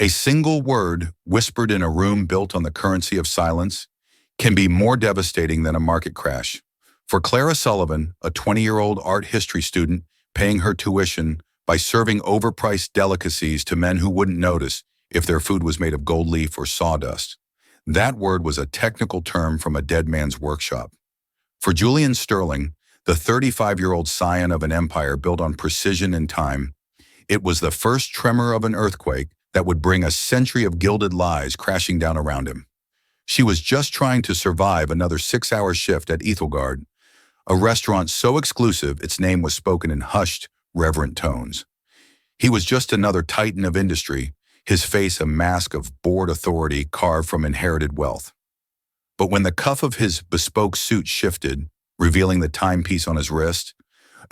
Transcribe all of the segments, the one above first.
A single word whispered in a room built on the currency of silence can be more devastating than a market crash. For Clara Sullivan, a 20-year-old art history student paying her tuition by serving overpriced delicacies to men who wouldn't notice if their food was made of gold leaf or sawdust, that word was a technical term from a dead man's workshop. For Julian Sterling, the 35-year-old scion of an empire built on precision and time, it was the first tremor of an earthquake that would bring a century of gilded lies crashing down around him. She was just trying to survive another 6-hour shift at Ethelgard, a restaurant so exclusive its name was spoken in hushed, reverent tones. He was just another titan of industry, his face a mask of bored authority carved from inherited wealth. But when the cuff of his bespoke suit shifted, revealing the timepiece on his wrist,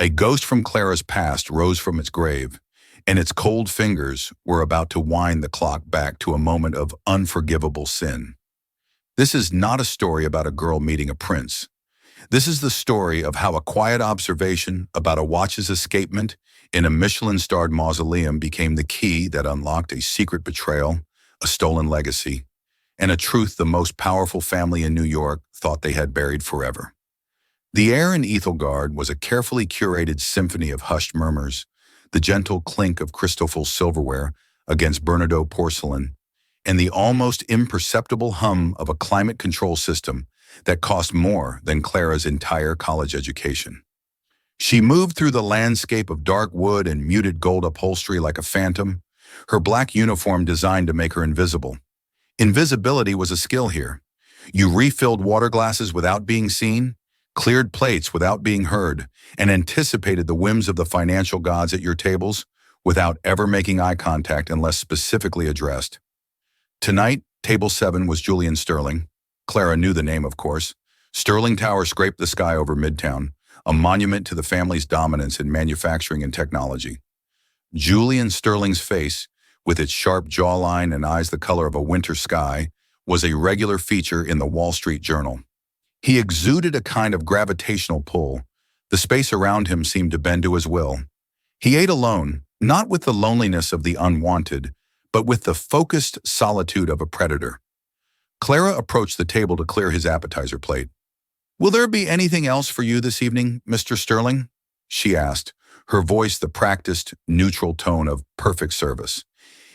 a ghost from Clara's past rose from its grave, and its cold fingers were about to wind the clock back to a moment of unforgivable sin. This is not a story about a girl meeting a prince. This is the story of how a quiet observation about a watch's escapement in a Michelin-starred mausoleum became the key that unlocked a secret betrayal, a stolen legacy, and a truth the most powerful family in New York thought they had buried forever. The air in Ethelgard was a carefully curated symphony of hushed murmurs, the gentle clink of Christoffel silverware against Bernardo porcelain, and the almost imperceptible hum of a climate control system that cost more than Clara's entire college education. She moved through the landscape of dark wood and muted gold upholstery like a phantom, her black uniform designed to make her invisible. Invisibility was a skill here. You refilled water glasses without being seen, cleared plates without being heard, and anticipated the whims of the financial gods at your tables without ever making eye contact unless specifically addressed. Tonight, Table 7 was Julian Sterling. Clara knew the name, of course. Sterling Tower scraped the sky over Midtown, a monument to the family's dominance in manufacturing and technology. Julian Sterling's face, with its sharp jawline and eyes the color of a winter sky, was a regular feature in the Wall Street Journal. He exuded a kind of gravitational pull. The space around him seemed to bend to his will. He ate alone, not with the loneliness of the unwanted, but with the focused solitude of a predator. Clara approached the table to clear his appetizer plate. "Will there be anything else for you this evening, Mr. Sterling?" she asked, her voice the practiced, neutral tone of perfect service.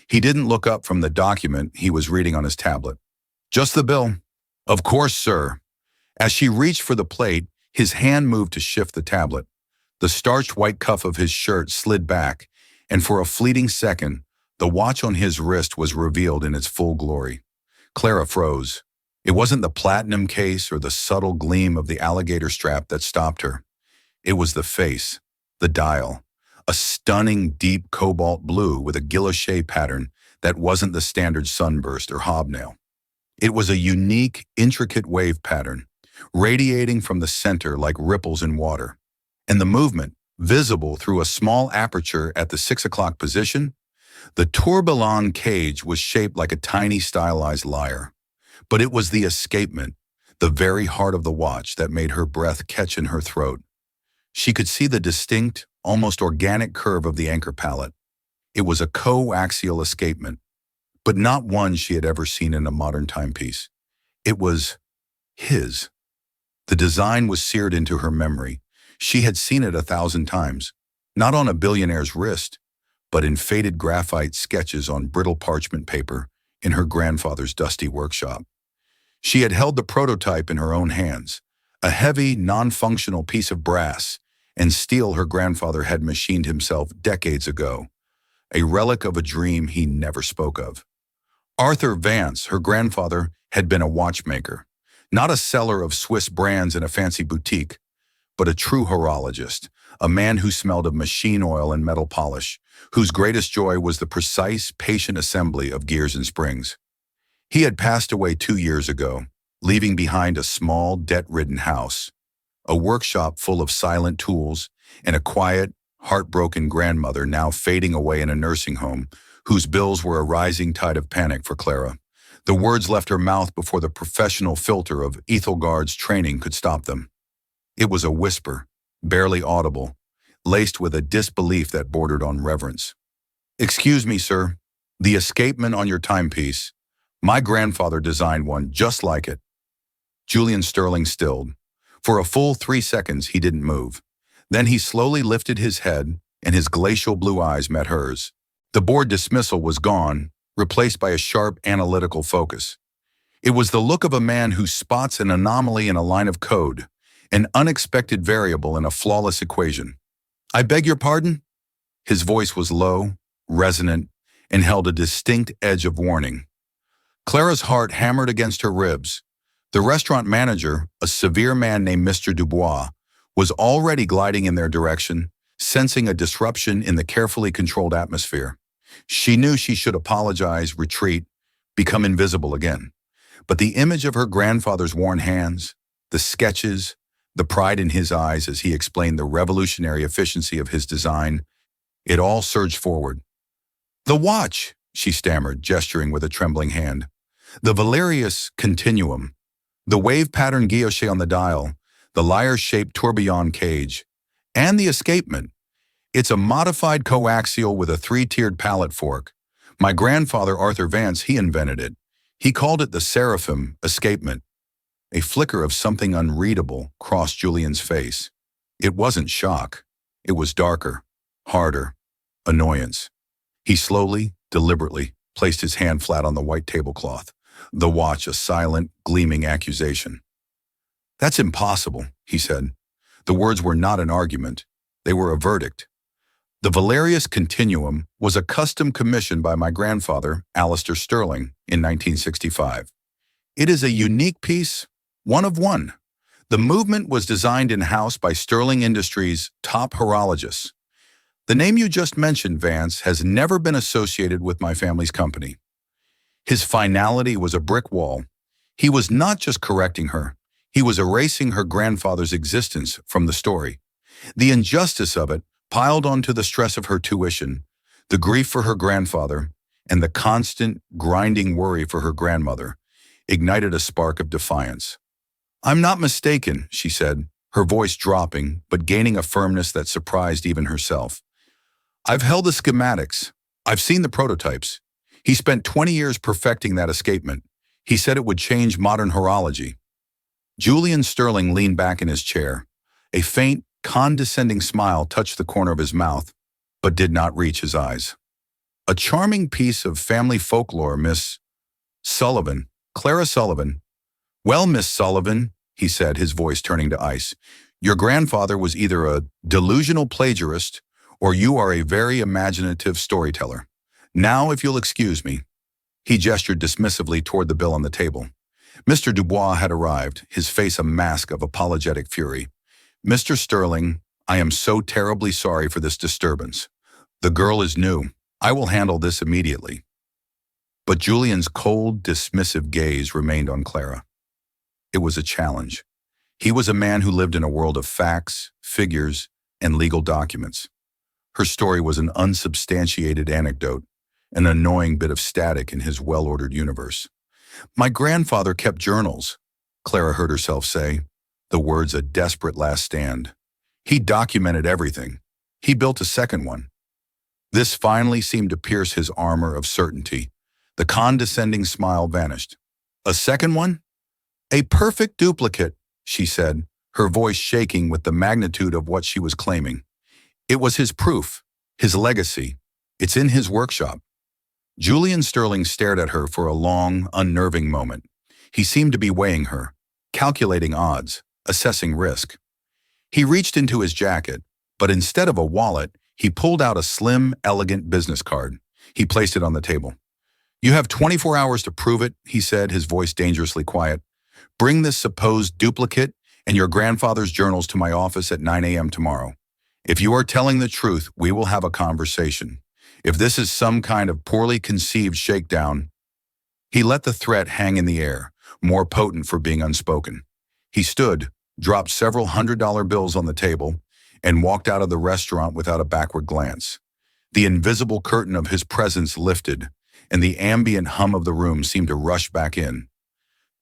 He didn't look up from the document he was reading on his tablet. "Just the bill." "Of course, sir." As she reached for the plate, his hand moved to shift the tablet. The starched white cuff of his shirt slid back, and for a fleeting second, the watch on his wrist was revealed in its full glory. Clara froze. It wasn't the platinum case or the subtle gleam of the alligator strap that stopped her. It was the face, the dial, a stunning deep cobalt blue with a guilloche pattern that wasn't the standard sunburst or hobnail. It was a unique, intricate wave pattern, radiating from the center like ripples in water. And the movement, visible through a small aperture at the 6 o'clock position, the tourbillon cage was shaped like a tiny stylized lyre. But it was the escapement, the very heart of the watch that made her breath catch in her throat. She could see the distinct, almost organic curve of the anchor pallet. It was a coaxial escapement, but not one she had ever seen in a modern timepiece. It was his. The design was seared into her memory. She had seen it 1,000 times, not on a billionaire's wrist, but in faded graphite sketches on brittle parchment paper in her grandfather's dusty workshop. She had held the prototype in her own hands, a heavy, non-functional piece of brass and steel her grandfather had machined himself decades ago, a relic of a dream he never spoke of. Arthur Vance, her grandfather, had been a watchmaker, not a seller of Swiss brands in a fancy boutique, but a true horologist, a man who smelled of machine oil and metal polish, whose greatest joy was the precise, patient assembly of gears and springs. He had passed away 2 years ago, leaving behind a small, debt-ridden house, a workshop full of silent tools, and a quiet, heartbroken grandmother now fading away in a nursing home, whose bills were a rising tide of panic for Clara. The words left her mouth before the professional filter of Ethelgard's training could stop them. It was a whisper, barely audible, laced with a disbelief that bordered on reverence. "Excuse me, sir." The escapement on your timepiece. My grandfather designed one just like it. Julian Sterling stilled. For a full 3 seconds, he didn't move. Then he slowly lifted his head, and his glacial blue eyes met hers. The bored dismissal was gone, replaced by a sharp, analytical focus. It was the look of a man who spots an anomaly in a line of code, an unexpected variable in a flawless equation. I beg your pardon? His voice was low, resonant, and held a distinct edge of warning. Clara's heart hammered against her ribs. The restaurant manager, a severe man named Mr. Dubois, was already gliding in their direction, sensing a disruption in the carefully controlled atmosphere. She knew she should apologize, retreat, become invisible again. But the image of her grandfather's worn hands, the sketches, the pride in his eyes as he explained the revolutionary efficiency of his design, it all surged forward. "The watch," she stammered, gesturing with a trembling hand. "The Valerius Continuum. The wave-pattern guilloche on the dial, the lyre-shaped tourbillon cage, and the escapement. It's a modified coaxial with a 3-tiered pallet fork. My grandfather, Arthur Vance, he invented it. He called it the Seraphim escapement." A flicker of something unreadable crossed Julian's face. It wasn't shock. It was darker, harder, annoyance. He slowly, deliberately, placed his hand flat on the white tablecloth, the watch a silent, gleaming accusation. "That's impossible," he said. The words were not an argument. They were a verdict. The Valerius Continuum was a custom commissioned by my grandfather, Alistair Sterling, in 1965. It is a unique piece, one of one. The movement was designed in-house by Sterling Industries' top horologists. The name you just mentioned, Vance, has never been associated with my family's company. His finality was a brick wall. He was not just correcting her. He was erasing her grandfather's existence from the story. The injustice of it, piled onto the stress of her tuition, the grief for her grandfather, and the constant, grinding worry for her grandmother, ignited a spark of defiance. "I'm not mistaken," she said, her voice dropping, but gaining a firmness that surprised even herself. "I've held the schematics. I've seen the prototypes. He spent 20 years perfecting that escapement. He said it would change modern horology." Julian Sterling leaned back in his chair. A faint, condescending smile touched the corner of his mouth, but did not reach his eyes. "A charming piece of family folklore, Miss Sullivan, Clara Sullivan." "Well, Miss Sullivan," he said, his voice turning to ice, "your grandfather was either a delusional plagiarist or you are a very imaginative storyteller. Now, if you'll excuse me." He gestured dismissively toward the bill on the table. Mr. Dubois had arrived, his face a mask of apologetic fury. "Mr. Sterling, I am so terribly sorry for this disturbance. The girl is new. I will handle this immediately." But Julian's cold, dismissive gaze remained on Clara. It was a challenge. He was a man who lived in a world of facts, figures, and legal documents. Her story was an unsubstantiated anecdote, an annoying bit of static in his well-ordered universe. "My grandfather kept journals," Clara heard herself say, the words a desperate last stand. "He documented everything. He built a second one." This finally seemed to pierce his armor of certainty. The condescending smile vanished. "A second one?" "A perfect duplicate," she said, her voice shaking with the magnitude of what she was claiming. "It was his proof, his legacy. It's in his workshop." Julian Sterling stared at her for a long, unnerving moment. He seemed to be weighing her, calculating odds, assessing risk. He reached into his jacket, but instead of a wallet, he pulled out a slim, elegant business card. He placed it on the table. "You have 24 hours to prove it," he said, his voice dangerously quiet. "Bring this supposed duplicate and your grandfather's journals to my office at 9 a.m. tomorrow. If you are telling the truth, we will have a conversation. If this is some kind of poorly conceived shakedown..." He let the threat hang in the air, more potent for being unspoken. He stood, dropped several $100 bills on the table, and walked out of the restaurant without a backward glance. The invisible curtain of his presence lifted, and the ambient hum of the room seemed to rush back in.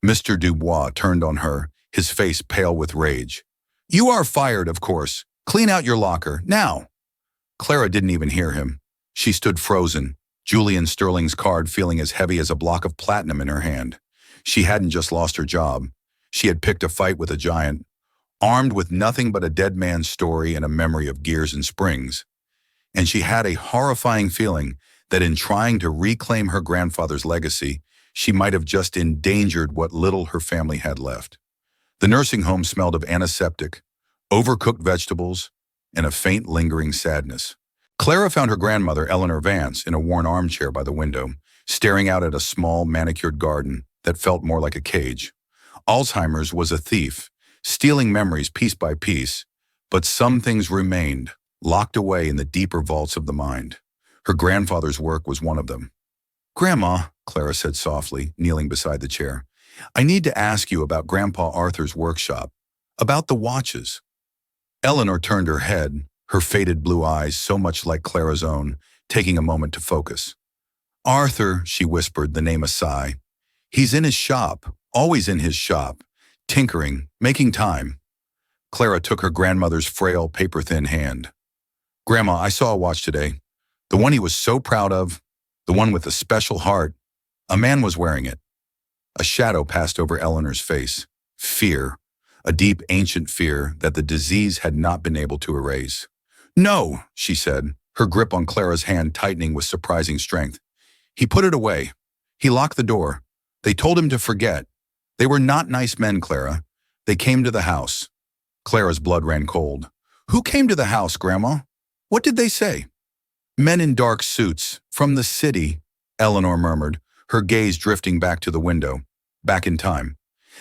Mr. Dubois turned on her, his face pale with rage. "You are fired, of course. Clean out your locker, now." Clara didn't even hear him. She stood frozen, Julian Sterling's card feeling as heavy as a block of platinum in her hand. She hadn't just lost her job. She had picked a fight with a giant, armed with nothing but a dead man's story and a memory of gears and springs. And she had a horrifying feeling that in trying to reclaim her grandfather's legacy, she might have just endangered what little her family had left. The nursing home smelled of antiseptic, overcooked vegetables, and a faint lingering sadness. Clara found her grandmother, Eleanor Vance, in a worn armchair by the window, staring out at a small, manicured garden that felt more like a cage. Alzheimer's was a thief, stealing memories piece by piece, but some things remained, locked away in the deeper vaults of the mind. Her grandfather's work was one of them. "Grandma," Clara said softly, kneeling beside the chair, "I need to ask you about Grandpa Arthur's workshop, about the watches." Eleanor turned her head, her faded blue eyes so much like Clara's own, taking a moment to focus. "Arthur," she whispered, the name a sigh. "He's in his shop, always in his shop, tinkering, making time." Clara took her grandmother's frail, paper-thin hand. "Grandma, I saw a watch today. The one he was so proud of, the one with the special heart. A man was wearing it." A shadow passed over Eleanor's face. Fear. A deep, ancient fear that the disease had not been able to erase. "No," she said, her grip on Clara's hand tightening with surprising strength. "He put it away. He locked the door. They told him to forget. They were not nice men, Clara. They came to the house." Clara's blood ran cold. "Who came to the house, Grandma? What did they say?" "Men in dark suits, from the city," Eleanor murmured, her gaze drifting back to the window, back in time.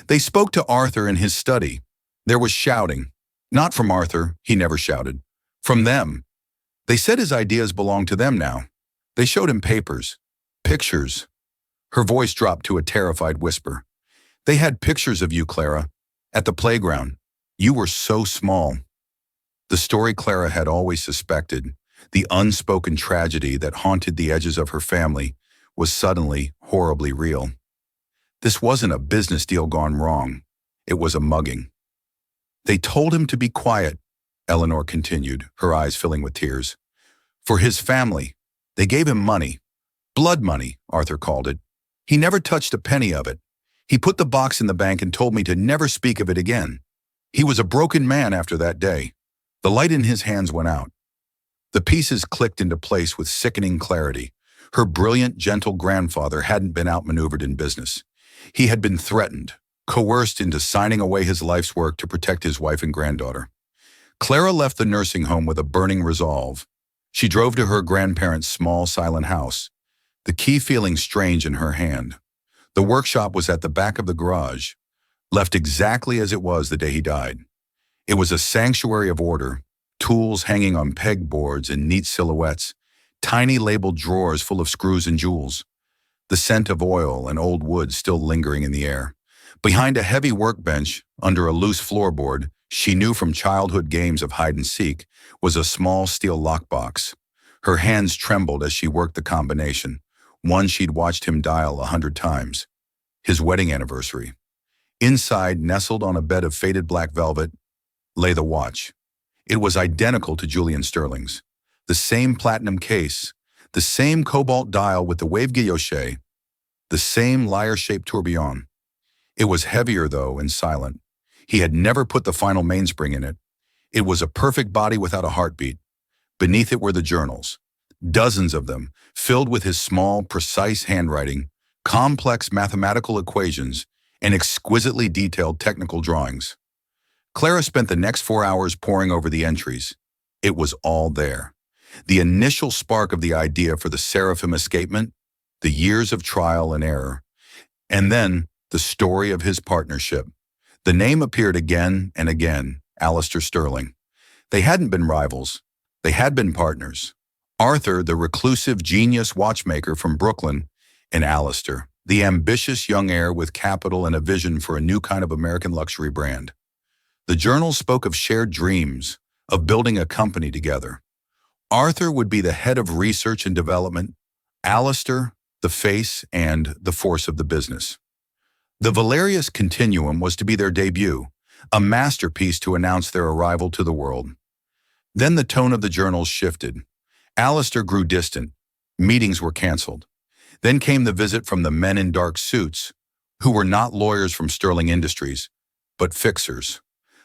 "They spoke to Arthur in his study. There was shouting. Not from Arthur, he never shouted. From them. They said his ideas belonged to them now. They showed him papers. Pictures." Her voice dropped to a terrified whisper. "They had pictures of you, Clara, at the playground. You were so small." The story Clara had always suspected, the unspoken tragedy that haunted the edges of her family, was suddenly horribly real. This wasn't a business deal gone wrong. It was a mugging. "They told him to be quiet," Eleanor continued, her eyes filling with tears. "For his family. They gave him money. Blood money, Arthur called it. He never touched a penny of it. He put the box in the bank and told me to never speak of it again. He was a broken man after that day." The light in his hands went out. The pieces clicked into place with sickening clarity. Her brilliant, gentle grandfather hadn't been outmaneuvered in business. He had been threatened, coerced into signing away his life's work to protect his wife and granddaughter. Clara left the nursing home with a burning resolve. She drove to her grandparents' small, silent house, the key feeling strange in her hand. The workshop was at the back of the garage, left exactly as it was the day he died. It was a sanctuary of order, tools hanging on pegboards in neat silhouettes, tiny labeled drawers full of screws and jewels, the scent of oil and old wood still lingering in the air. Behind a heavy workbench, under a loose floorboard, she knew from childhood games of hide and seek, was a small steel lockbox. Her hands trembled as she worked the combination, one she'd watched him dial 100 times. His wedding anniversary. Inside, nestled on a bed of faded black velvet, lay the watch. It was identical to Julian Sterling's. The same platinum case, the same cobalt dial with the wave guilloche, the same lyre-shaped tourbillon. It was heavier, though, and silent. He had never put the final mainspring in it. It was a perfect body without a heartbeat. Beneath it were the journals, dozens of them, filled with his small, precise handwriting, complex mathematical equations, and exquisitely detailed technical drawings. Clara spent the next 4 hours poring over the entries. It was all there. The initial spark of the idea for the Seraphim escapement, the years of trial and error, and then the story of his partnership. The name appeared again and again, Alistair Sterling. They hadn't been rivals. They had been partners. Arthur, the reclusive genius watchmaker from Brooklyn, and Alistair, the ambitious young heir with capital and a vision for a new kind of American luxury brand. The journals spoke of shared dreams, of building a company together. Arthur would be the head of research and development, Alistair, the face and the force of the business. The Valerius Continuum was to be their debut, a masterpiece to announce their arrival to the world. Then the tone of the journals shifted. Alistair grew distant. Meetings were canceled. Then came the visit from the men in dark suits, who were not lawyers from Sterling Industries, but fixers.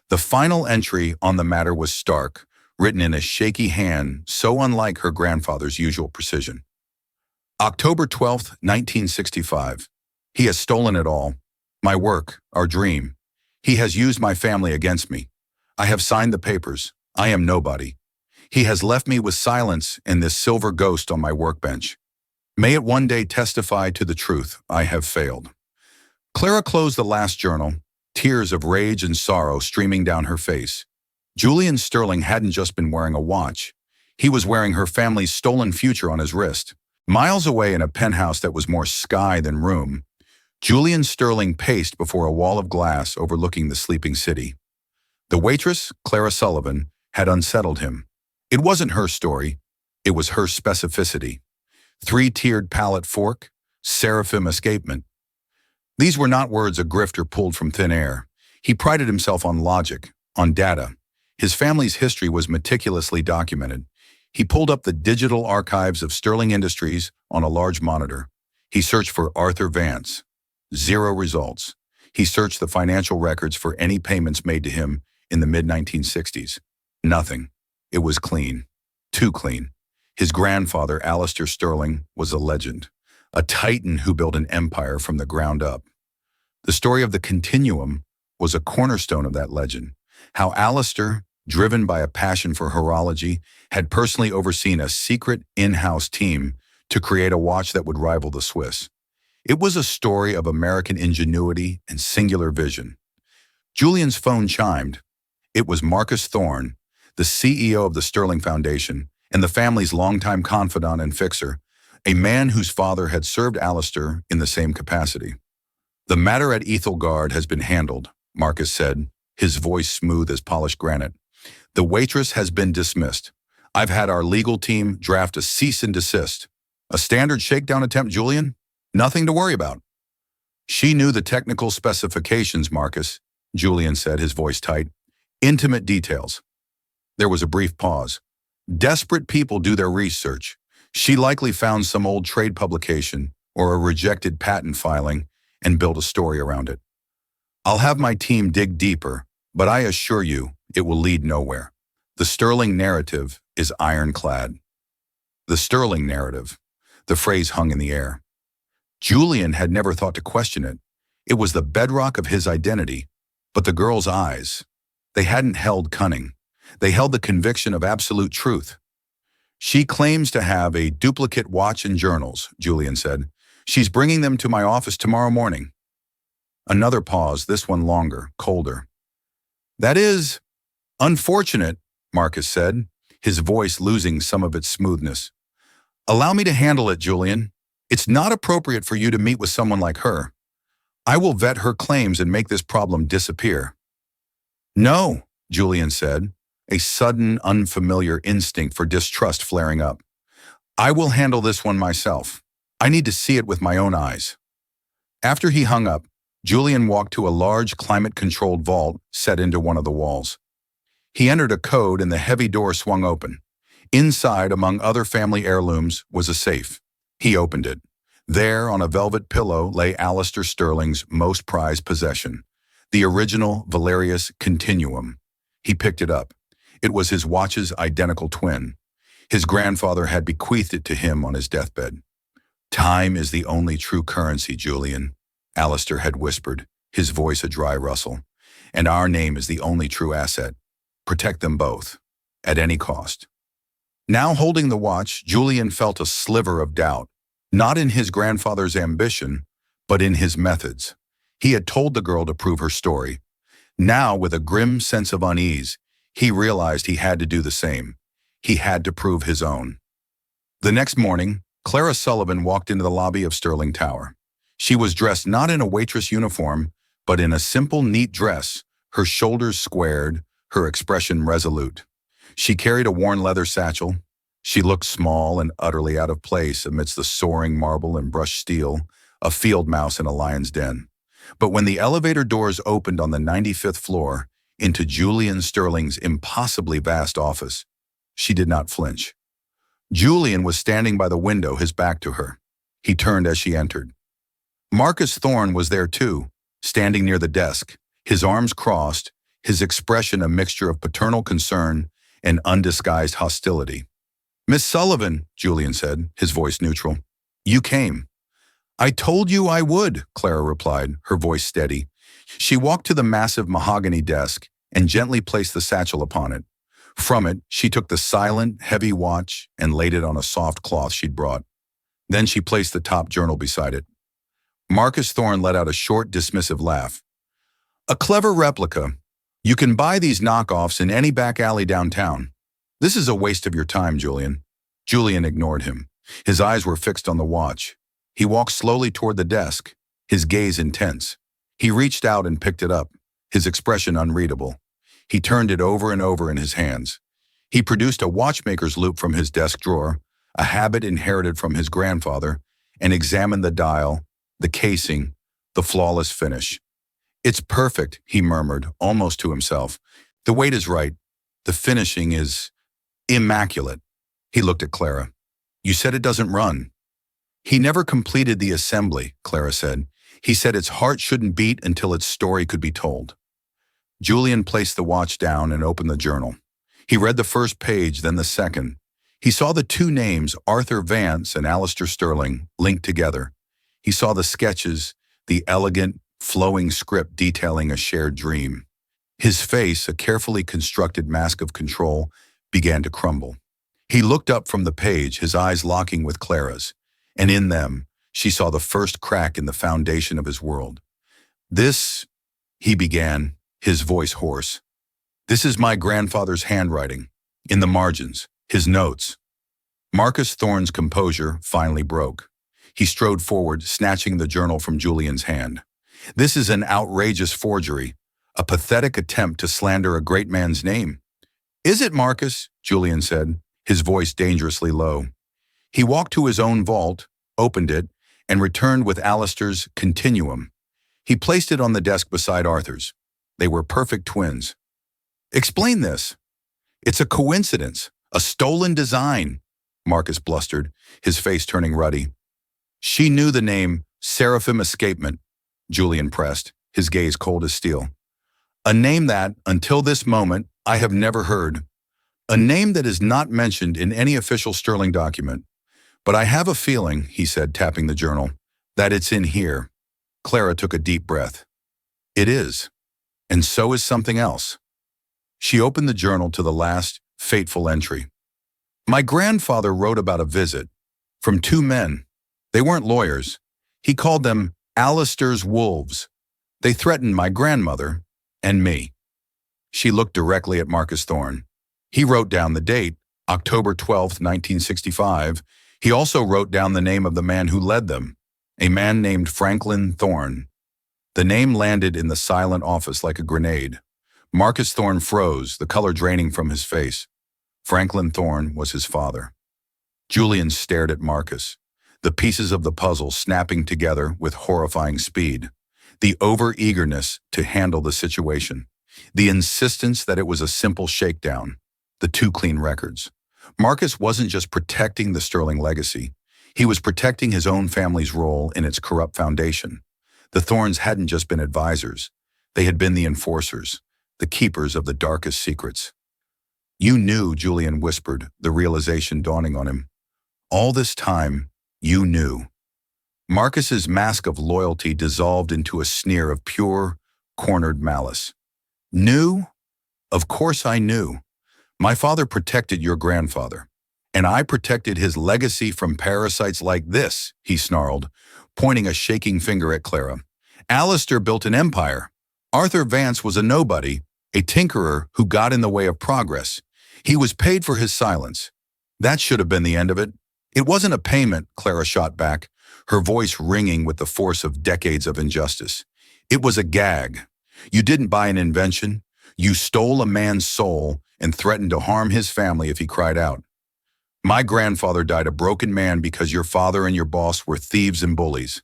The final entry on the matter was stark, written in a shaky hand so unlike her grandfather's usual precision. October 12th, 1965. He has stolen it all. My work, our dream. He has used my family against me. I have signed the papers. I am nobody. He has left me with silence and this silver ghost on my workbench. May it one day testify to the truth. I have failed. Clara closed the last journal, tears of rage and sorrow streaming down her face. Julian Sterling hadn't just been wearing a watch. He was wearing her family's stolen future on his wrist. Miles away in a penthouse that was more sky than room, Julian Sterling paced before a wall of glass overlooking the sleeping city. The waitress, Clara Sullivan, had unsettled him. It wasn't her story. It was her specificity. Three-tiered palette fork, seraphim escapement. These were not words a grifter pulled from thin air. He prided himself on logic, on data. His family's history was meticulously documented. He pulled up the digital archives of Sterling Industries on a large monitor. He searched for Arthur Vance. 0 results. He searched the financial records for any payments made to him in the mid-1960s. Nothing. It was clean. Too clean. His grandfather, Alistair Sterling, was a legend, a titan who built an empire from the ground up. The story of the Continuum was a cornerstone of that legend. How Alistair, driven by a passion for horology, had personally overseen a secret in-house team to create a watch that would rival the Swiss. It was a story of American ingenuity and singular vision. Julian's phone chimed. It was Marcus Thorne, the CEO of the Sterling Foundation, and the family's longtime confidant and fixer, a man whose father had served Alistair in the same capacity. The matter at Ethelgard has been handled, Marcus said, his voice smooth as polished granite. The waitress has been dismissed. I've had our legal team draft a cease and desist. A standard shakedown attempt, Julian? Nothing to worry about. She knew the technical specifications, Marcus, Julian said, his voice tight. Intimate details. There was a brief pause. Desperate people do their research. She likely found some old trade publication or a rejected patent filing and built a story around it. I'll have my team dig deeper, but I assure you it will lead nowhere. The Sterling narrative is ironclad. The Sterling narrative. The phrase hung in the air. Julian had never thought to question it. It was the bedrock of his identity. But the girl's eyes, they hadn't held cunning. They held the conviction of absolute truth. She claims to have a duplicate watch and journals, Julian said. She's bringing them to my office tomorrow morning. Another pause, this one longer, colder. That is unfortunate, Marcus said, his voice losing some of its smoothness. Allow me to handle it, Julian. It's not appropriate for you to meet with someone like her. I will vet her claims and make this problem disappear. No, Julian said, a sudden, unfamiliar instinct for distrust flaring up. I will handle this one myself. I need to see it with my own eyes. After he hung up, Julian walked to a large climate-controlled vault set into one of the walls. He entered a code and the heavy door swung open. Inside, among other family heirlooms, was a safe. He opened it. There, on a velvet pillow, lay Alistair Sterling's most prized possession, the original Valerius Continuum. He picked it up. It was his watch's identical twin. His grandfather had bequeathed it to him on his deathbed. Time is the only true currency, Julian, Alistair had whispered, his voice a dry rustle. And our name is the only true asset. Protect them both, at any cost. Now holding the watch, Julian felt a sliver of doubt, not in his grandfather's ambition, but in his methods. He had told the girl to prove her story. Now, with a grim sense of unease, he realized he had to do the same. He had to prove his own. The next morning, Clara Sullivan walked into the lobby of Sterling Tower. She was dressed not in a waitress uniform, but in a simple, neat dress, her shoulders squared, her expression resolute. She carried a worn leather satchel. She looked small and utterly out of place amidst the soaring marble and brushed steel, a field mouse in a lion's den. But when the elevator doors opened on the 95th floor into Julian Sterling's impossibly vast office, she did not flinch. Julian was standing by the window, his back to her. He turned as she entered. Marcus Thorne was there too, standing near the desk, his arms crossed, his expression a mixture of paternal concern and undisguised hostility. "Miss Sullivan," Julian said, his voice neutral. "You came." "I told you I would," Clara replied, her voice steady. She walked to the massive mahogany desk and gently placed the satchel upon it. From it, she took the silent, heavy watch and laid it on a soft cloth she'd brought. Then she placed the top journal beside it. Marcus Thorne let out a short, dismissive laugh. "A clever replica. You can buy these knockoffs in any back alley downtown. This is a waste of your time, Julian." Julian ignored him. His eyes were fixed on the watch. He walked slowly toward the desk, his gaze intense. He reached out and picked it up, his expression unreadable. He turned it over and over in his hands. He produced a watchmaker's loop from his desk drawer, a habit inherited from his grandfather, and examined the dial, the casing, the flawless finish. "It's perfect," he murmured, almost to himself. "The weight is right. The finishing is immaculate." He looked at Clara. "You said it doesn't run." "He never completed the assembly," Clara said. "He said its heart shouldn't beat until its story could be told." Julian placed the watch down and opened the journal. He read the first page, then the second. He saw the two names, Arthur Vance and Alistair Sterling, linked together. He saw the sketches, the elegant, flowing script detailing a shared dream. His face, a carefully constructed mask of control, began to crumble. He looked up from the page, his eyes locking with Clara's, and in them, she saw the first crack in the foundation of his world. "This," he began, his voice hoarse. "This is my grandfather's handwriting, in the margins, his notes." Marcus Thorne's composure finally broke. He strode forward, snatching the journal from Julian's hand. "This is an outrageous forgery, a pathetic attempt to slander a great man's name." "Is it, Marcus?" Julian said, his voice dangerously low. He walked to his own vault, opened it, and returned with Alistair's Continuum. He placed it on the desk beside Arthur's. They were perfect twins. "Explain this." "It's a coincidence, a stolen design," Marcus blustered, his face turning ruddy. "She knew the name Seraphim Escapement," Julian pressed, his gaze cold as steel. "A name that, until this moment, I have never heard. A name that is not mentioned in any official Sterling document. But I have a feeling," he said, tapping the journal, "that it's in here." Clara took a deep breath. "It is. And so is something else." She opened the journal to the last, fateful entry. "My grandfather wrote about a visit from two men. They weren't lawyers. He called them Alistair's wolves. They threatened my grandmother and me." She looked directly at Marcus Thorne. He wrote down the date, October 12th, 1965. He also wrote down the name of the man who led them, a man named Franklin Thorne. The name landed in the silent office like a grenade. Marcus Thorne froze, the color draining from his face. Franklin Thorne was his father. Julian stared at Marcus, the pieces of the puzzle snapping together with horrifying speed. The over-eagerness to handle the situation. The insistence that it was a simple shakedown. The two clean records. Marcus wasn't just protecting the Sterling legacy. He was protecting his own family's role in its corrupt foundation. The Thornes hadn't just been advisors. They had been the enforcers, the keepers of the darkest secrets. "You knew," Julian whispered, the realization dawning on him. "All this time, you knew." Marcus's mask of loyalty dissolved into a sneer of pure, cornered malice. "Knew? Of course I knew. My father protected your grandfather, and I protected his legacy from parasites like this," he snarled, pointing a shaking finger at Clara. "Alistair built an empire. Arthur Vance was a nobody, a tinkerer who got in the way of progress. He was paid for his silence. That should have been the end of it." "It wasn't a payment," Clara shot back, her voice ringing with the force of decades of injustice. "It was a gag. You didn't buy an invention. You stole a man's soul and threatened to harm his family if he cried out. My grandfather died a broken man because your father and your boss were thieves and bullies."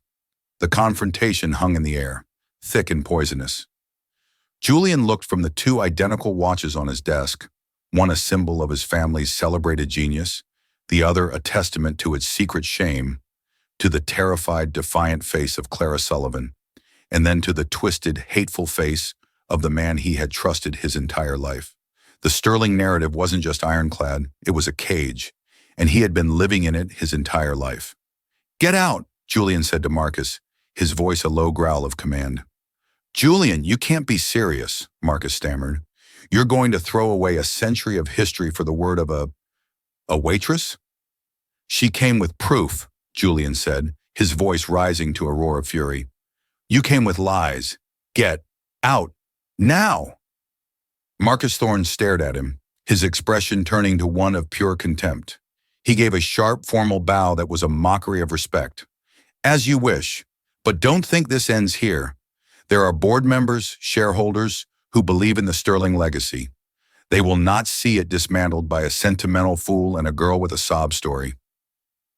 The confrontation hung in the air, thick and poisonous. Julian looked from the two identical watches on his desk, one a symbol of his family's celebrated genius, the other a testament to its secret shame, to the terrified, defiant face of Clara Sullivan, and then to the twisted, hateful face of the man he had trusted his entire life. The Sterling narrative wasn't just ironclad, it was a cage, and he had been living in it his entire life. "Get out," Julian said to Marcus, his voice a low growl of command. "Julian, you can't be serious," Marcus stammered. "You're going to throw away a century of history for the word of a waitress?" "She came with proof," Julian said, his voice rising to a roar of fury. "You came with lies. Get out. Now!" Marcus Thorne stared at him, his expression turning to one of pure contempt. He gave a sharp, formal bow that was a mockery of respect. "As you wish, but don't think this ends here. There are board members, shareholders, who believe in the Sterling legacy. They will not see it dismantled by a sentimental fool and a girl with a sob story."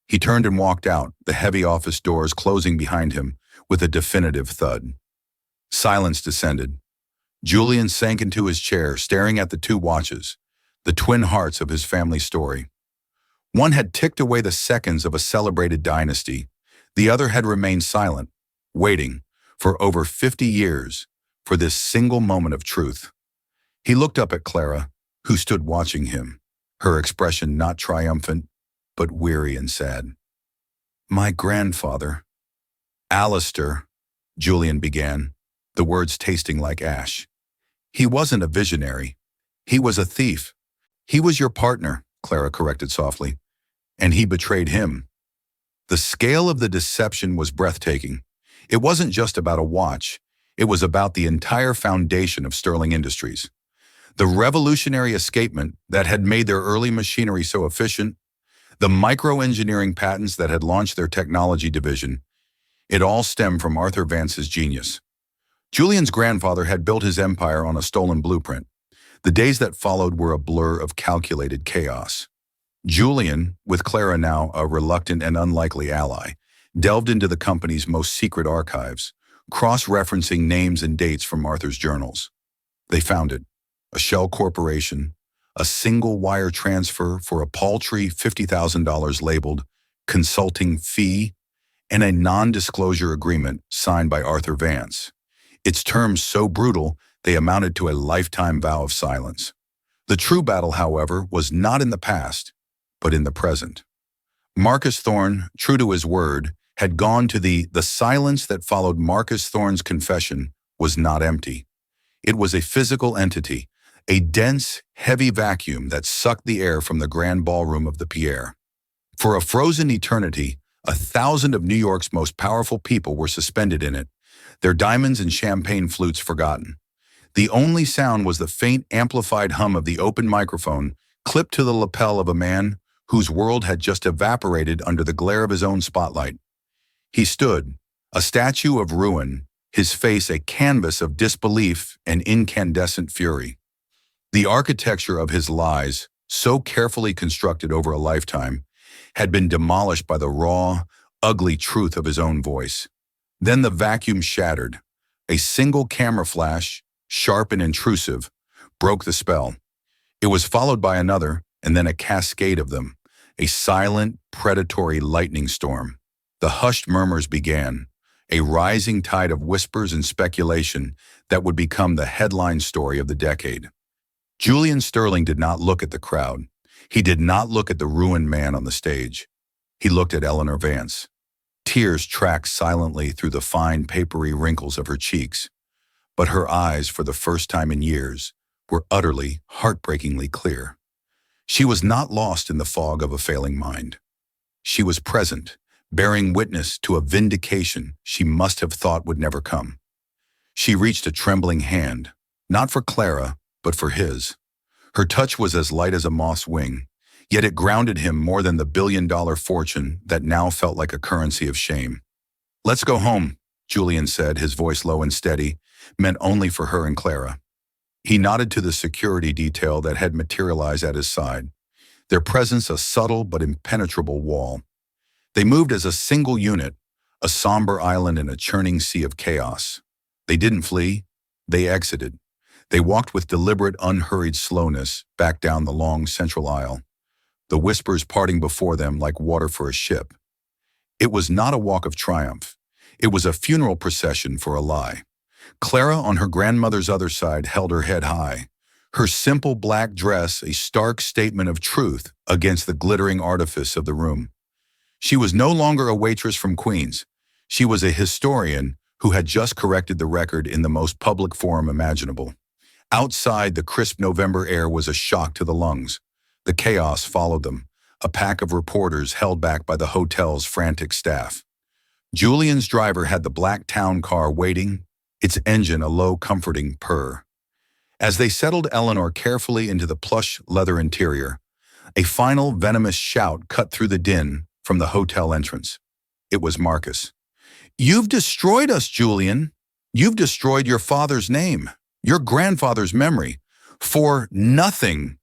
He turned and walked out, the heavy office doors closing behind him with a definitive thud. Silence descended. Julian sank into his chair, staring at the two watches, the twin hearts of his family story. One had ticked away the seconds of a celebrated dynasty. The other had remained silent, waiting, for over 50 years, for this single moment of truth. He looked up at Clara, who stood watching him, her expression not triumphant, but weary and sad. "My grandfather, Alistair," Julian began, the words tasting like ash. "He wasn't a visionary. He was a thief. He was your partner," Clara corrected softly, "and he betrayed him." The scale of the deception was breathtaking. It wasn't just about a watch. It was about the entire foundation of Sterling Industries. The revolutionary escapement that had made their early machinery so efficient, the microengineering patents that had launched their technology division, it all stemmed from Arthur Vance's genius. Julian's grandfather had built his empire on a stolen blueprint. The days that followed were a blur of calculated chaos. Julian, with Clara now a reluctant and unlikely ally, delved into the company's most secret archives, cross-referencing names and dates from Arthur's journals. They found it, a shell corporation, a single wire transfer for a paltry $50,000 labeled consulting fee, and a non-disclosure agreement signed by Arthur Vance. Its terms so brutal, they amounted to a lifetime vow of silence. The true battle, however, was not in the past, but in the present. Marcus Thorne, true to his word, had gone to the silence that followed Marcus Thorne's confession was not empty. It was a physical entity, a dense, heavy vacuum that sucked the air from the grand ballroom of the Pierre. For a frozen eternity, 1,000 of New York's most powerful people were suspended in it, their diamonds and champagne flutes forgotten. The only sound was the faint, amplified hum of the open microphone clipped to the lapel of a man whose world had just evaporated under the glare of his own spotlight. He stood, a statue of ruin, his face a canvas of disbelief and incandescent fury. The architecture of his lies, so carefully constructed over a lifetime, had been demolished by the raw, ugly truth of his own voice. Then the vacuum shattered. A single camera flash, sharp and intrusive, broke the spell. It was followed by another, and then a cascade of them, a silent, predatory lightning storm. The hushed murmurs began, a rising tide of whispers and speculation that would become the headline story of the decade. Julian Sterling did not look at the crowd. He did not look at the ruined man on the stage. He looked at Eleanor Vance. Tears tracked silently through the fine, papery wrinkles of her cheeks, but her eyes, for the first time in years, were utterly, heartbreakingly clear. She was not lost in the fog of a failing mind. She was present, bearing witness to a vindication she must have thought would never come. She reached a trembling hand, not for Clara, but for his. Her touch was as light as a moth's wing, yet it grounded him more than the billion-dollar fortune that now felt like a currency of shame. "Let's go home," Julian said, his voice low and steady, meant only for her and Clara. He nodded to the security detail that had materialized at his side, their presence a subtle but impenetrable wall. They moved as a single unit, a somber island in a churning sea of chaos. They didn't flee, they exited. They walked with deliberate, unhurried slowness back down the long central aisle. the whispers parting before them like water for a ship. It was not a walk of triumph. It was a funeral procession for a lie. Clara, on her grandmother's other side, held her head high, her simple black dress a stark statement of truth against the glittering artifice of the room. She was no longer a waitress from Queens. She was a historian who had just corrected the record in the most public forum imaginable. Outside, the crisp November air was a shock to the lungs. The chaos followed them, a pack of reporters held back by the hotel's frantic staff. Julian's driver had the black town car waiting, its engine a low, comforting purr. As they settled Eleanor carefully into the plush leather interior, a final venomous shout cut through the din from the hotel entrance. It was Marcus. "You've destroyed us, Julian. You've destroyed your father's name, your grandfather's memory, for nothing."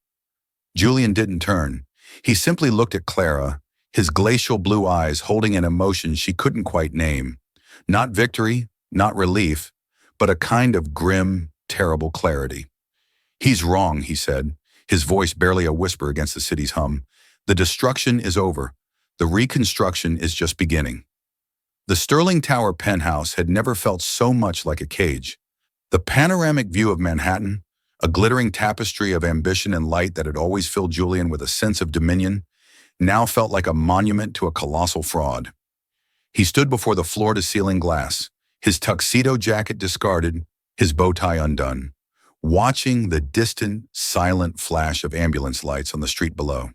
Julian didn't turn. He simply looked at Clara, his glacial blue eyes holding an emotion she couldn't quite name. Not victory, not relief, but a kind of grim, terrible clarity. "He's wrong," he said, his voice barely a whisper against the city's hum. "The destruction is over. The reconstruction is just beginning." The Sterling Tower penthouse had never felt so much like a cage. The panoramic view of Manhattan, a glittering tapestry of ambition and light that had always filled Julian with a sense of dominion, now felt like a monument to a colossal fraud. He stood before the floor-to-ceiling glass, his tuxedo jacket discarded, his bow tie undone, watching the distant, silent flash of ambulance lights on the street below.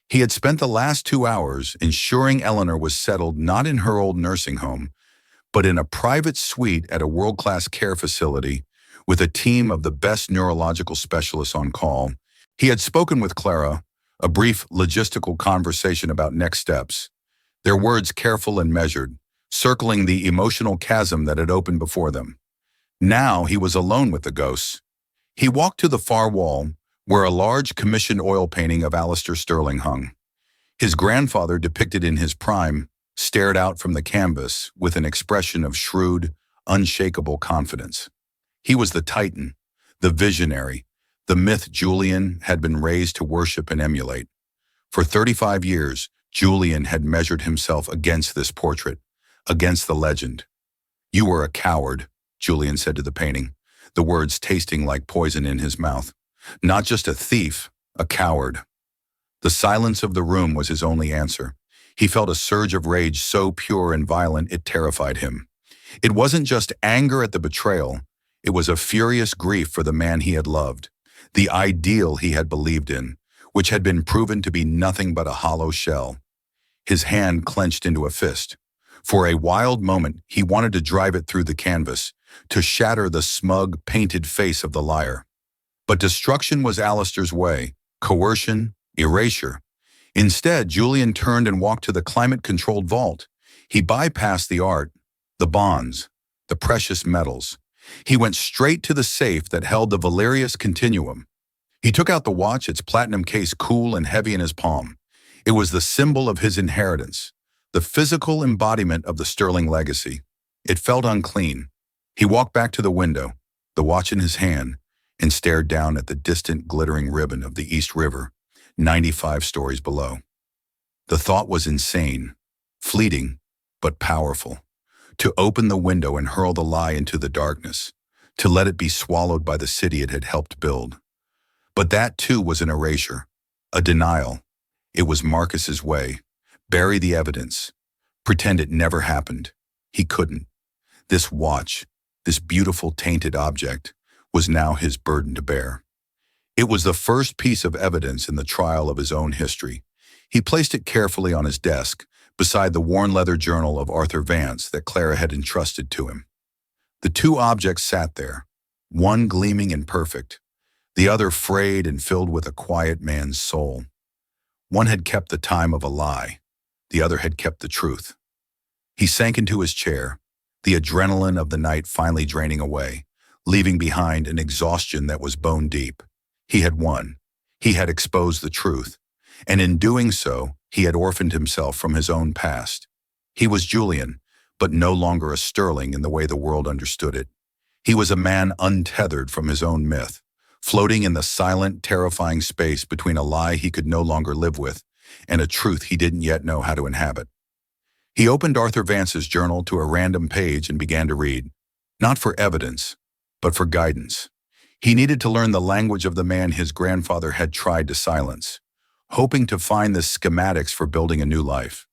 He had spent the last 2 hours ensuring Eleanor was settled not in her old nursing home, but in a private suite at a world-class care facility with a team of the best neurological specialists on call. He had spoken with Clara, a brief logistical conversation about next steps, their words careful and measured, circling the emotional chasm that had opened before them. Now he was alone with the ghosts. He walked to the far wall, where a large commissioned oil painting of Alistair Sterling hung. His grandfather, depicted in his prime, stared out from the canvas with an expression of shrewd, unshakable confidence. He was the titan, the visionary, the myth Julian had been raised to worship and emulate. For 35 years, Julian had measured himself against this portrait, against the legend. "You were a coward," Julian said to the painting, the words tasting like poison in his mouth. "Not just a thief, a coward." The silence of the room was his only answer. He felt a surge of rage so pure and violent it terrified him. It wasn't just anger at the betrayal. It was a furious grief for the man he had loved, the ideal he had believed in, which had been proven to be nothing but a hollow shell. His hand clenched into a fist. For a wild moment, he wanted to drive it through the canvas, to shatter the smug, painted face of the liar. But destruction was Alistair's way, coercion, erasure. Instead, Julian turned and walked to the climate-controlled vault. He bypassed the art, the bonds, the precious metals. He went straight to the safe that held the Valerius Continuum. He took out the watch, its platinum case cool and heavy in his palm. It was the symbol of his inheritance, the physical embodiment of the Sterling legacy. It felt unclean. He walked back to the window, the watch in his hand, and stared down at the distant glittering ribbon of the East River, 95 stories below. The thought was insane, fleeting, but powerful. To open the window and hurl the lie into the darkness, to let it be swallowed by the city it had helped build. But that too was an erasure, a denial. It was Marcus's way. Bury the evidence. Pretend it never happened. He couldn't. This watch, this beautiful tainted object, was now his burden to bear. It was the first piece of evidence in the trial of his own history. He placed it carefully on his desk, beside the worn leather journal of Arthur Vance that Clara had entrusted to him. The two objects sat there, one gleaming and perfect, the other frayed and filled with a quiet man's soul. One had kept the time of a lie, the other had kept the truth. He sank into his chair, the adrenaline of the night finally draining away, leaving behind an exhaustion that was bone deep. He had won. He had exposed the truth. And in doing so, he had orphaned himself from his own past. He was Julian, but no longer a Sterling in the way the world understood it. He was a man untethered from his own myth, floating in the silent, terrifying space between a lie he could no longer live with and a truth he didn't yet know how to inhabit. He opened Arthur Vance's journal to a random page and began to read, not for evidence, but for guidance. He needed to learn the language of the man his grandfather had tried to silence, hoping to find the schematics for building a new life.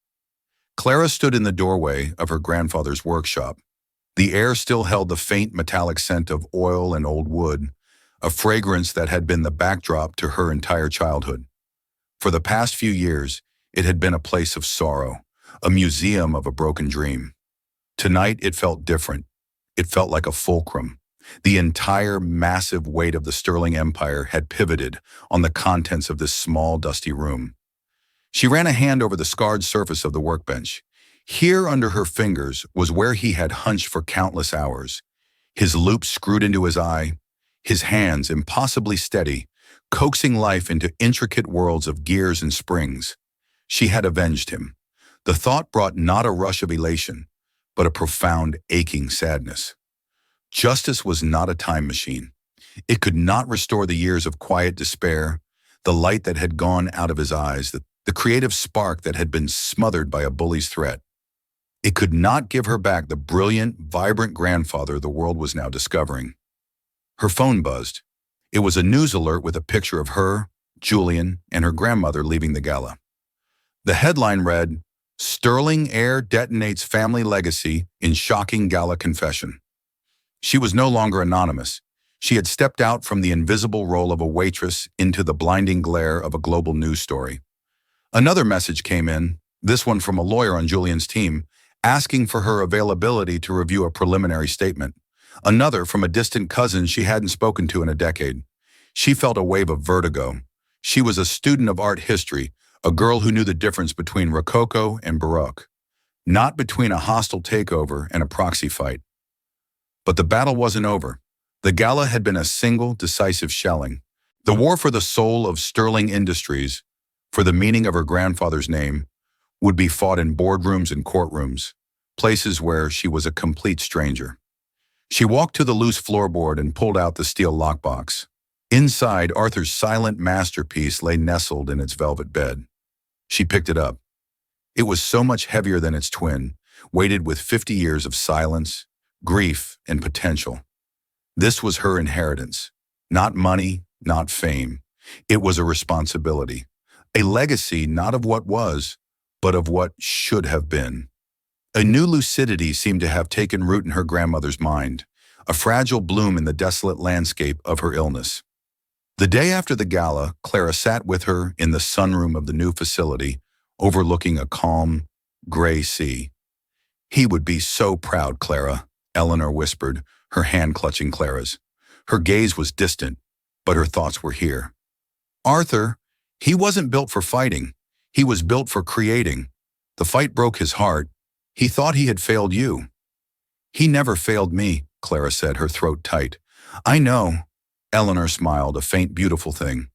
Clara stood in the doorway of her grandfather's workshop. The air still held the faint metallic scent of oil and old wood, a fragrance that had been the backdrop to her entire childhood. For the past few years, it had been a place of sorrow, a museum of a broken dream. Tonight, it felt different. It felt like a fulcrum. The entire massive weight of the Sterling Empire had pivoted on the contents of this small, dusty room. She ran a hand over the scarred surface of the workbench. Here under her fingers was where he had hunched for countless hours, his loop screwed into his eye, his hands impossibly steady, coaxing life into intricate worlds of gears and springs. She had avenged him. The thought brought not a rush of elation, but a profound, aching sadness. Justice was not a time machine. It could not restore the years of quiet despair, the light that had gone out of his eyes, the creative spark that had been smothered by a bully's threat. It could not give her back the brilliant, vibrant grandfather the world was now discovering. Her phone buzzed. It was a news alert with a picture of her, Julian, and her grandmother leaving the gala. The headline read, "Sterling Heir Detonates Family Legacy in Shocking Gala Confession." She was no longer anonymous. She had stepped out from the invisible role of a waitress into the blinding glare of a global news story. Another message came in, this one from a lawyer on Julian's team, asking for her availability to review a preliminary statement. Another from a distant cousin she hadn't spoken to in a decade. She felt a wave of vertigo. She was a student of art history, a girl who knew the difference between Rococo and Baroque, not between a hostile takeover and a proxy fight. But the battle wasn't over. The gala had been a single, decisive shelling. The war for the soul of Sterling Industries, for the meaning of her grandfather's name, would be fought in boardrooms and courtrooms, places where she was a complete stranger. She walked to the loose floorboard and pulled out the steel lockbox. Inside, Arthur's silent masterpiece lay nestled in its velvet bed. She picked it up. It was so much heavier than its twin, weighted with 50 years of silence, grief, and potential. This was her inheritance. Not money, not fame. It was a responsibility. A legacy not of what was, but of what should have been. A new lucidity seemed to have taken root in her grandmother's mind, a fragile bloom in the desolate landscape of her illness. The day after the gala, Clara sat with her in the sunroom of the new facility, overlooking a calm, gray sea. "He would be so proud, Clara," Eleanor whispered, her hand clutching Clara's. Her gaze was distant, but her thoughts were here. "Arthur, he wasn't built for fighting. He was built for creating. The fight broke his heart. He thought he had failed you." "He never failed me," Clara said, her throat tight. "I know." Eleanor smiled, a faint, beautiful thing.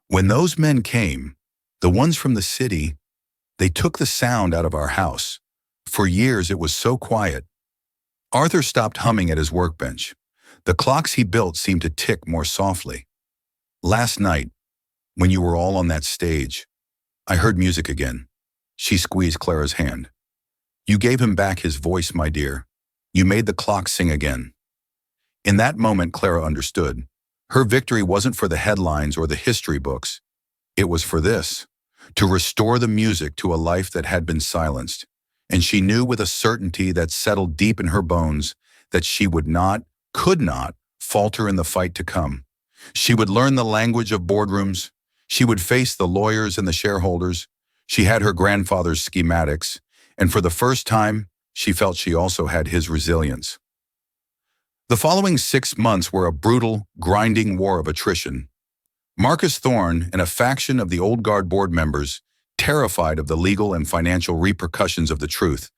"When those men came, the ones from the city, they took the sound out of our house. For years it was so quiet." Arthur stopped humming at his workbench. The clocks he built seemed to tick more softly. "Last night, when you were all on that stage, I heard music again." She squeezed Clara's hand. "You gave him back his voice, my dear. You made the clock sing again." In that moment, Clara understood. Her victory wasn't for the headlines or the history books. It was for this, to restore the music to a life that had been silenced. And she knew with a certainty that settled deep in her bones that she would not, could not, falter in the fight to come. She would learn the language of boardrooms. She would face the lawyers and the shareholders. She had her grandfather's schematics, and for the first time, she felt she also had his resilience. The following 6 months were a brutal, grinding war of attrition. Marcus Thorne and a faction of the old guard board members, terrified of the legal and financial repercussions of the truth,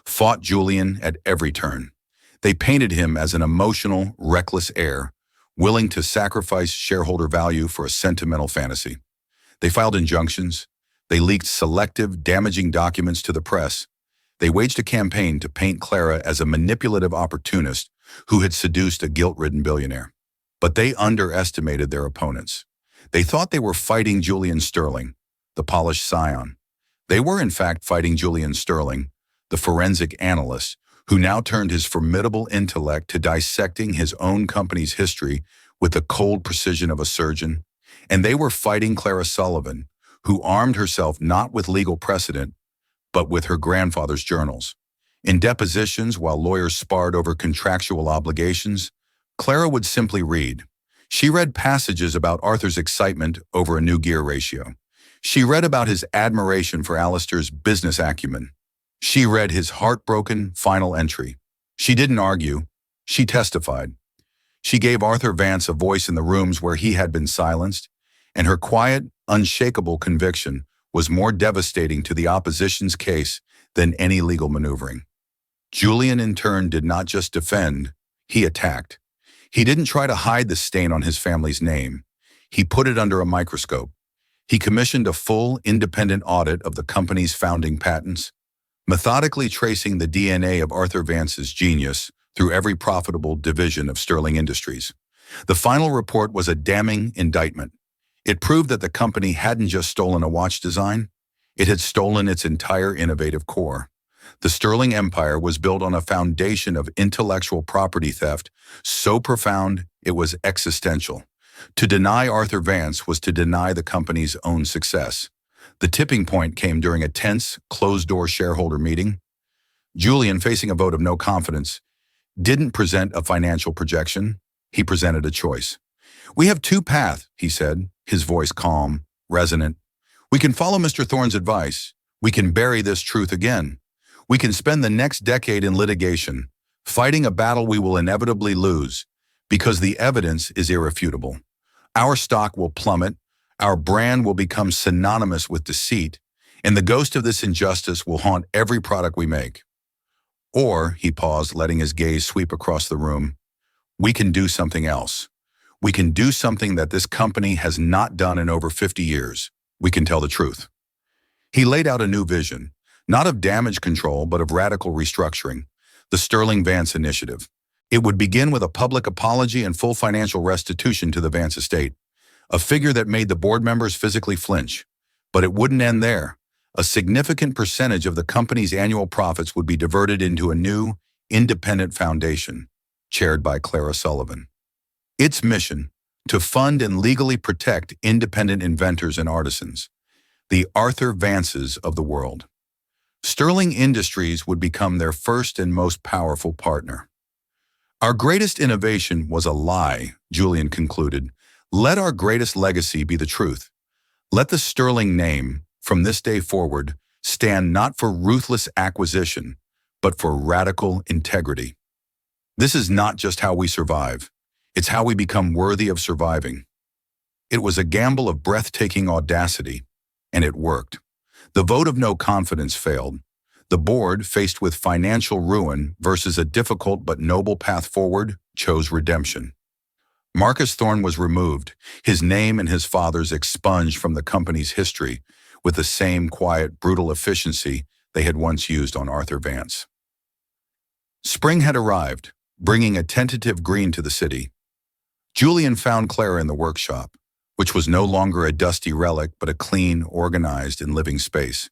fought Julian at every turn. They painted him as an emotional, reckless heir, willing to sacrifice shareholder value for a sentimental fantasy. They filed injunctions. They leaked selective, damaging documents to the press. They waged a campaign to paint Clara as a manipulative opportunist who had seduced a guilt-ridden billionaire. But they underestimated their opponents. They thought they were fighting Julian Sterling, the polished scion. They were in fact fighting Julian Sterling, the forensic analyst, who now turned his formidable intellect to dissecting his own company's history with the cold precision of a surgeon. And they were fighting Clara Sullivan, who armed herself not with legal precedent, but with her grandfather's journals. In depositions, while lawyers sparred over contractual obligations, Clara would simply read. She read passages about Arthur's excitement over a new gear ratio. She read about his admiration for Alistair's business acumen. She read his heartbroken final entry. She didn't argue. She testified. She gave Arthur Vance a voice in the rooms where he had been silenced, and her quiet, unshakable conviction was more devastating to the opposition's case than any legal maneuvering. Julian, in turn, did not just defend, he attacked. He didn't try to hide the stain on his family's name. He put it under a microscope. He commissioned a full, independent audit of the company's founding patents, methodically tracing the DNA of Arthur Vance's genius through every profitable division of Sterling Industries. The final report was a damning indictment. It proved that the company hadn't just stolen a watch design, it had stolen its entire innovative core. The Sterling Empire was built on a foundation of intellectual property theft so profound it was existential. To deny Arthur Vance was to deny the company's own success. The tipping point came during a tense, closed-door shareholder meeting. Julian, facing a vote of no confidence, didn't present a financial projection. He presented a choice. "We have two paths," he said, his voice calm, resonant. "We can follow Mr. Thorne's advice. We can bury this truth again. We can spend the next decade in litigation, fighting a battle we will inevitably lose, because the evidence is irrefutable. Our stock will plummet, our brand will become synonymous with deceit, and the ghost of this injustice will haunt every product we make. Or," he paused, letting his gaze sweep across the room, "we can do something else. We can do something that this company has not done in over 50 years. We can tell the truth." He laid out a new vision, not of damage control, but of radical restructuring, the Sterling Vance Initiative. It would begin with a public apology and full financial restitution to the Vance estate, a figure that made the board members physically flinch. But it wouldn't end there. A significant percentage of the company's annual profits would be diverted into a new, independent foundation, chaired by Clara Sullivan. Its mission, to fund and legally protect independent inventors and artisans, the Arthur Vances of the world. Sterling Industries would become their first and most powerful partner. "Our greatest innovation was a lie," Julian concluded. "Let our greatest legacy be the truth. Let the Sterling name, from this day forward, stand not for ruthless acquisition, but for radical integrity. This is not just how we survive. It's how we become worthy of surviving." It was a gamble of breathtaking audacity, and it worked. The vote of no confidence failed. The board, faced with financial ruin versus a difficult but noble path forward, chose redemption. Marcus Thorne was removed, his name and his father's expunged from the company's history with the same quiet, brutal efficiency they had once used on Arthur Vance. Spring had arrived, bringing a tentative green to the city. Julian found Clara in the workshop, which was no longer a dusty relic but a clean, organized, and living space.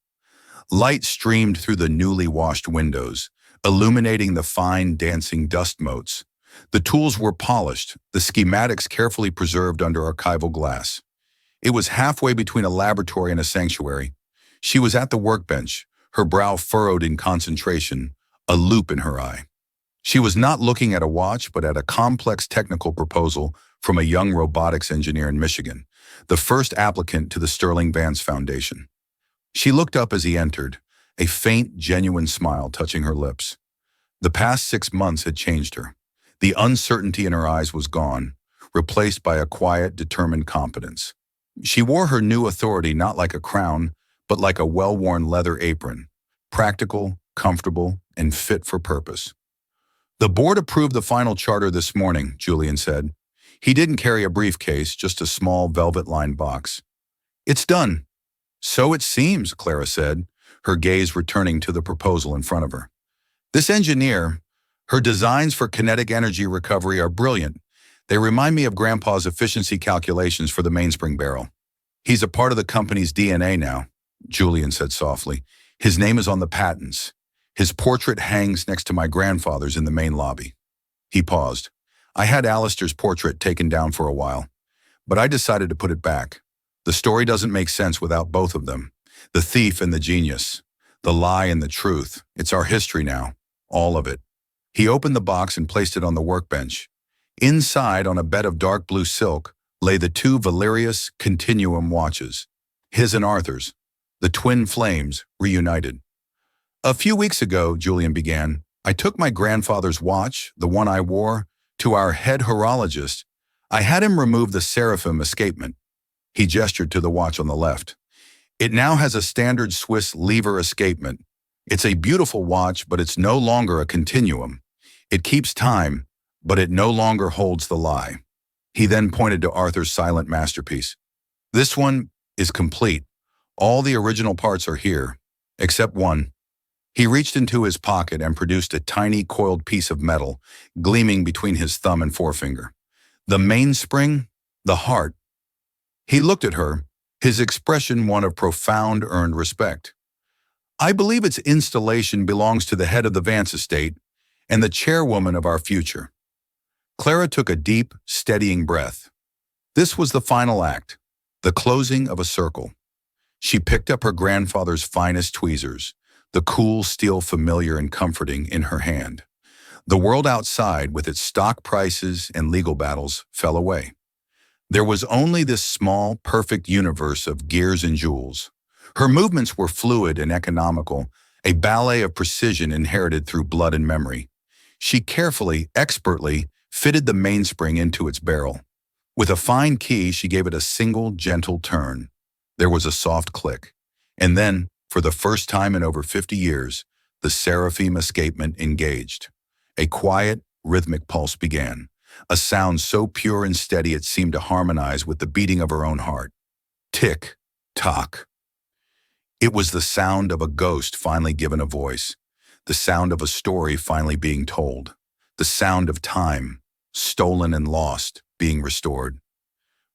Light streamed through the newly washed windows, illuminating the fine, dancing dust motes. The tools were polished, the schematics carefully preserved under archival glass. It was halfway between a laboratory and a sanctuary. She was at the workbench, her brow furrowed in concentration, a loop in her eye. She was not looking at a watch, but at a complex technical proposal from a young robotics engineer in Michigan, the first applicant to the Sterling Vance Foundation. She looked up as he entered, a faint, genuine smile touching her lips. The past 6 months had changed her. The uncertainty in her eyes was gone, replaced by a quiet, determined competence. She wore her new authority not like a crown, but like a well-worn leather apron, practical, comfortable, and fit for purpose. "The board approved the final charter this morning," Julian said. He didn't carry a briefcase, just a small velvet-lined box. "It's done." "So it seems," Clara said, her gaze returning to the proposal in front of her. "This engineer, her designs for kinetic energy recovery are brilliant. They remind me of Grandpa's efficiency calculations for the mainspring barrel. He's a part of the company's DNA now, Julian said softly. His name is on the patents. His portrait hangs next to my grandfather's in the main lobby. He paused. I had Alistair's portrait taken down for a while, but I decided to put it back. The story doesn't make sense without both of them. The thief and the genius. The lie and the truth. It's our history now. All of it. He opened the box and placed it on the workbench. Inside, on a bed of dark blue silk, lay the two Valerius Continuum watches. His and Arthur's. The twin flames reunited. A few weeks ago, Julian began, I took my grandfather's watch, the one I wore, to our head horologist. I had him remove the seraphim escapement. He gestured to the watch on the left. It now has a standard Swiss lever escapement. It's a beautiful watch, but it's no longer a continuum. It keeps time, but it no longer holds the lie. He then pointed to Arthur's silent masterpiece. This one is complete. All the original parts are here, except one. He reached into his pocket and produced a tiny coiled piece of metal, gleaming between his thumb and forefinger. The mainspring, the heart. He looked at her, his expression one of profound earned respect. I believe its installation belongs to the head of the Vance estate and the chairwoman of our future. Clara took a deep, steadying breath. This was the final act, the closing of a circle. She picked up her grandfather's finest tweezers, the cool steel familiar and comforting, in her hand. The world outside, with its stock prices and legal battles, fell away. There was only this small, perfect universe of gears and jewels. Her movements were fluid and economical, a ballet of precision inherited through blood and memory. She carefully, expertly, fitted the mainspring into its barrel. With a fine key, she gave it a single, gentle turn. There was a soft click. And then, for the first time in over 50 years, the seraphim escapement engaged. A quiet, rhythmic pulse began, a sound so pure and steady it seemed to harmonize with the beating of her own heart. Tick, tock. It was the sound of a ghost finally given a voice, the sound of a story finally being told, the sound of time, stolen and lost, being restored.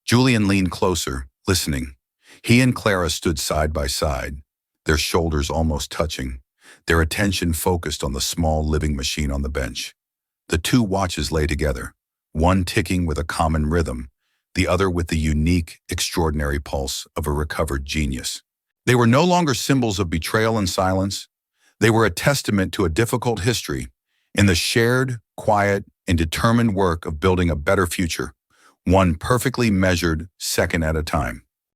Julian leaned closer, listening. He and Clara stood side by side, their shoulders almost touching, their attention focused on the small living machine on the bench. The two watches lay together, one ticking with a common rhythm, the other with the unique, extraordinary pulse of a recovered genius. They were no longer symbols of betrayal and silence. They were a testament to a difficult history in the shared, quiet, and determined work of building a better future, one perfectly measured second at a time.